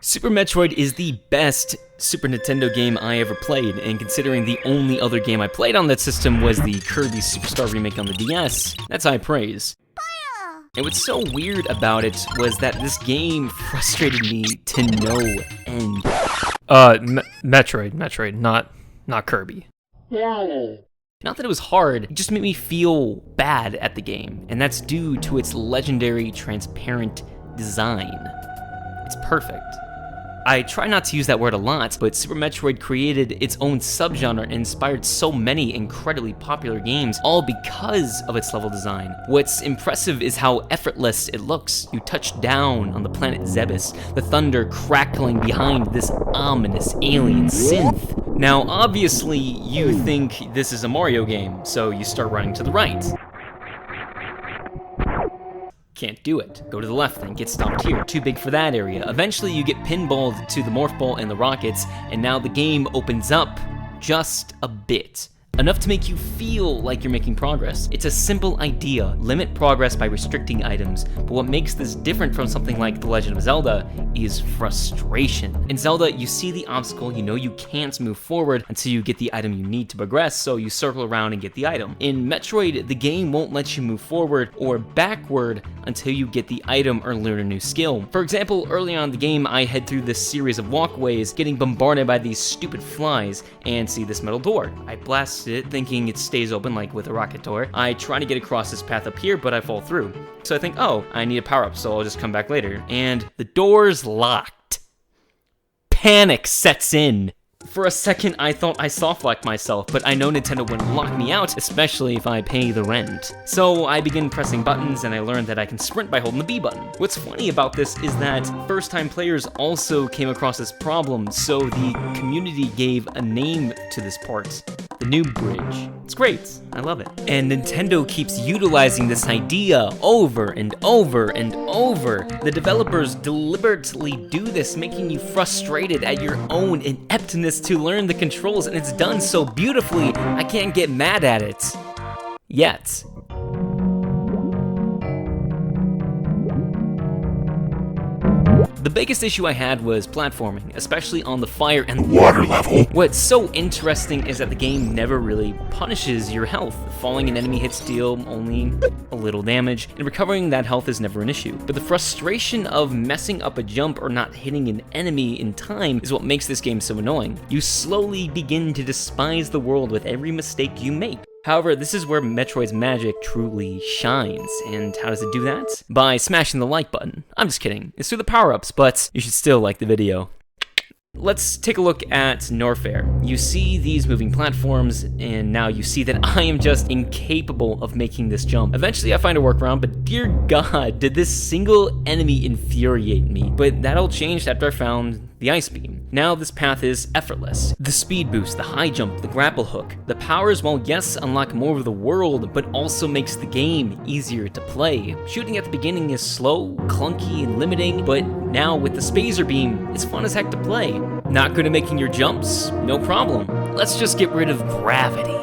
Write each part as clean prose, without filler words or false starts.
Super Metroid is the best Super Nintendo game I ever played, and considering the only other game I played on that system was the Kirby Superstar remake on the DS, that's high praise. And what's so weird about it was that this game frustrated me to no end. Metroid, not Kirby. Not that it was hard, it just made me feel bad at the game, and that's due to its legendary transparent design. It's perfect. I try not to use that word a lot, but Super Metroid created its own subgenre and inspired so many incredibly popular games, all because of its level design. What's impressive is how effortless it looks. You touch down on the planet Zebes, the thunder crackling behind this ominous alien synth. Now, obviously, you think this is a Mario game, so you start running to the right. Can't do it. Go to the left then, get stopped here. Too big for that area. Eventually you get pinballed to the Morph Ball and the rockets, and now the game opens up just a bit. Enough to make you feel like you're making progress. It's a simple idea. Limit progress by restricting items. But what makes this different from something like The Legend of Zelda is frustration. In Zelda, you see the obstacle, you know you can't move forward until you get the item you need to progress, so you circle around and get the item. In Metroid, the game won't let you move forward or backward until you get the item or learn a new skill. For example, early on in the game, I head through this series of walkways, getting bombarded by these stupid flies, and see this metal door. I blast it, thinking it stays open like with a rocket door. I try to get across this path up here, but I fall through. So I think, oh, I need a power-up, so I'll just come back later. And the door's locked. Panic sets in. For a second, I thought I soft-locked myself, but I know Nintendo wouldn't lock me out, especially if I pay the rent. So I begin pressing buttons, and I learned that I can sprint by holding the B button. What's funny about this is that first-time players also came across this problem, so the community gave a name to this part. The Noob Bridge. It's great, I love it. And Nintendo keeps utilizing this idea over and over and over. The developers deliberately do this, making you frustrated at your own ineptness to learn the controls, and it's done so beautifully, I can't get mad at it. Yet. The biggest issue I had was platforming, especially on the fire and water level. What's so interesting is that the game never really punishes your health. Falling an enemy hits deal only a little damage, and recovering that health is never an issue. But the frustration of messing up a jump or not hitting an enemy in time is what makes this game so annoying. You slowly begin to despise the world with every mistake you make. However, this is where Metroid's magic truly shines, and how does it do that? By smashing the like button. I'm just kidding, it's through the power-ups, but you should still like the video. Let's take a look at Norfair. You see these moving platforms, and now you see that I am just incapable of making this jump. Eventually I find a workaround, but dear God, did this single enemy infuriate me. But that all changed after I found the ice beam. Now this path is effortless. The speed boost, the high jump, the grapple hook. The powers, while yes, unlock more of the world, but also makes the game easier to play. Shooting at the beginning is slow, clunky, and limiting, but now with the spacer beam, it's fun as heck to play. Not good at making your jumps? No problem. Let's just get rid of gravity.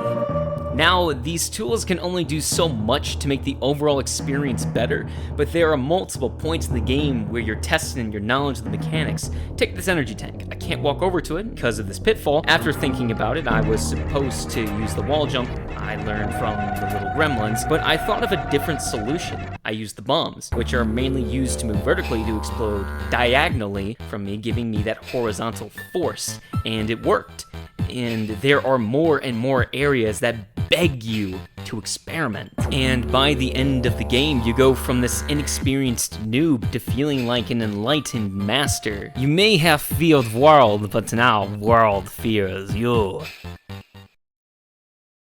Now, these tools can only do so much to make the overall experience better, but there are multiple points in the game where you're testing your knowledge of the mechanics. Take this energy tank. I can't walk over to it because of this pitfall. After thinking about it, I was supposed to use the wall jump I learned from the little gremlins, but I thought of a different solution. I used the bombs, which are mainly used to move vertically to explode diagonally from me, giving me that horizontal force, and it worked. And there are more and more areas that beg you to experiment. And by the end of the game, you go from this inexperienced noob to feeling like an enlightened master. You may have feared world, but now world fears you.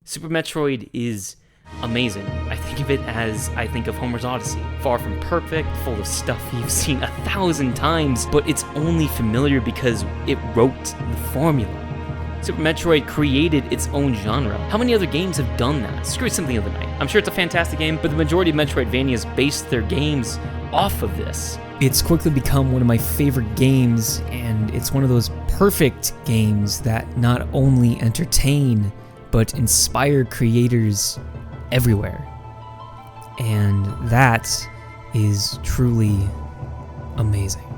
Super Metroid is amazing. I think of it as I think of Homer's Odyssey. Far from perfect, full of stuff you've seen 1,000 times, but it's only familiar because it wrote the formula. Super Metroid created its own genre. How many other games have done that? Screw Symphony of the Night. I'm sure it's a fantastic game, but the majority of Metroidvanias based their games off of this. It's quickly become one of my favorite games, and it's one of those perfect games that not only entertain, but inspire creators everywhere. And that is truly amazing.